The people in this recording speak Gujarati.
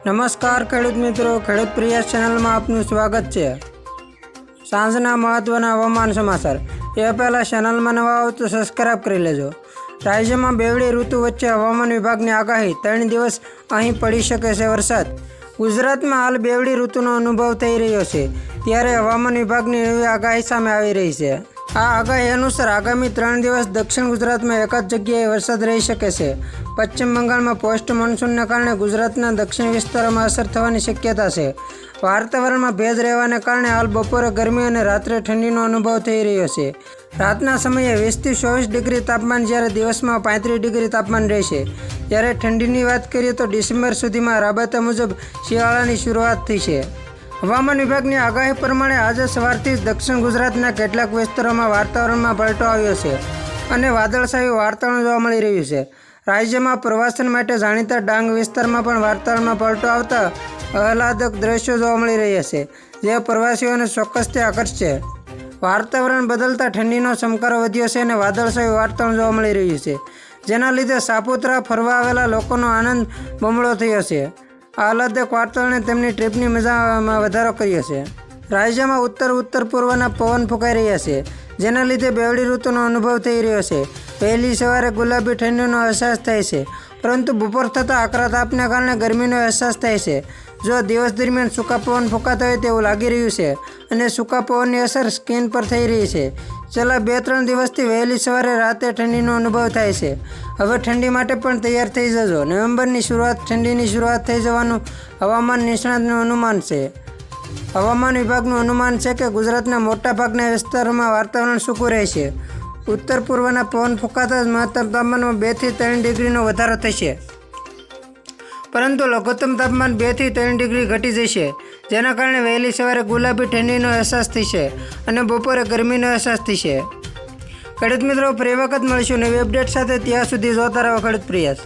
નમસ્કાર ખેડૂત મિત્રો, ખેડૂત પ્રયાસ ચેનલમાં આપનું સ્વાગત છે। સાંજના મહત્વના હવામાન સમાચાર એ પહેલાં ચેનલમાં નવા આવો તો સબસ્ક્રાઇબ કરી લેજો। રાજ્યમાં બેવડી ઋતુ વચ્ચે હવામાન વિભાગની આગાહી 3 દિવસ અહીં પડી શકે છે વરસાદ। ગુજરાતમાં હાલ બેવડી ઋતુનો અનુભવ થઈ રહ્યો છે, ત્યારે હવામાન વિભાગની નવી આગાહી સામે આવી રહી છે। આ આગાહી અનુસાર આગામી 3 દિવસ દક્ષિણ ગુજરાતમાં એક જ જગ્યાએ વરસાદ રહી શકે છે। પશ્ચિમ બંગાળમાં પોસ્ટ મોન્સૂનને કારણે ગુજરાતના દક્ષિણ વિસ્તારોમાં અસર થવાની શક્યતા છે। વાતાવરણમાં ભેજ રહેવાને કારણે હાલ બપોરે ગરમી અને રાત્રે ઠંડીનો અનુભવ થઈ રહ્યો છે। રાતના સમયે 20 થી 24 ડિગ્રી તાપમાન, જ્યારે દિવસમાં 35 ડિગ્રી તાપમાન રહેશે। જ્યારે ઠંડીની વાત કરીએ તો ડિસેમ્બર સુધીમાં રાબતા મુજબ શિયાળાની શરૂઆત થઈ છે। હવામાન વિભાગની આગાહી પ્રમાણે આજે સવારથી જ દક્ષિણ ગુજરાતના કેટલાક વિસ્તારોમાં વાતાવરણમાં પલટો આવ્યો છે અને વાદળછાયું વાતાવરણ જોવા મળી રહ્યું છે। રાજ્યમાં પ્રવાસન માટે જાણીતા ડાંગ વિસ્તારમાં પણ વાતાવરણમાં પલટો આવતા આહલાદક દ્રશ્યો જોવા મળી રહ્યા છે, જે પ્રવાસીઓને ચોક્કસથી આકર્ષશે। વાતાવરણ બદલતા ઠંડીનો ચમકારો વધ્યો છે અને વાદળછાયું વાતાવરણ જોવા મળી રહ્યું છે, જેના લીધે સાપુતારા ફરવા આવેલા લોકોનો આનંદ બમણો થયો છે। આહલાદક વાતાવરણે તેમની ટ્રીપની મજામાં વધારો કર્યો છે। રાજ્યમાં ઉત્તર પૂર્વના પવન ફૂંકાઈ રહ્યા છે, જેના લીધે બેવડી ઋતુનો અનુભવ થઈ રહ્યો છે। વહેલી સવારે ગુલાબી ઠંડીનો અહેસાસ થાય છે, પરંતુ બપોર થતાં આકરા તાપને કારણે ગરમીનો અહેસાસ થાય છે। જો દિવસ દરમિયાન સૂકા પવન ફૂંકાતા હોય તેવું લાગી રહ્યું છે અને સૂકા પવનની અસર સ્કિન પર થઈ રહી છે। છેલ્લા 2-3 દિવસથી વહેલી સવારે રાતે ઠંડીનો અનુભવ થાય છે। હવે ઠંડી માટે પણ તૈયાર થઈ જજો। નવેમ્બરની શરૂઆત ઠંડીની શરૂઆત થઈ જવાનું હવામાન નિષ્ણાતનું અનુમાન છે। હવામાન વિભાગનું અનુમાન છે કે ગુજરાતના મોટાભાગના વિસ્તારોમાં વાતાવરણ સૂકું રહેશે। ઉત્તર પૂર્વના પવન ફૂંકાતા જ મહત્તમ તાપમાનમાં 2 થી 3 ડિગ્રીનો વધારો થશે, પરંતુ લઘુત્તમ તાપમાન 2 થી 3 ડિગ્રી ઘટી જશે, જેના કારણે વહેલી સવારે ગુલાબી ઠંડીનો અહેસાસ થશે અને બપોરે ગરમીનો અહેસાસ થશે। ખેડૂત મિત્રો, ફરી વખત મળીશું નવી અપડેટ સાથે। ત્યાં સુધી જોતા રહો ખેડૂત પ્રયાસ।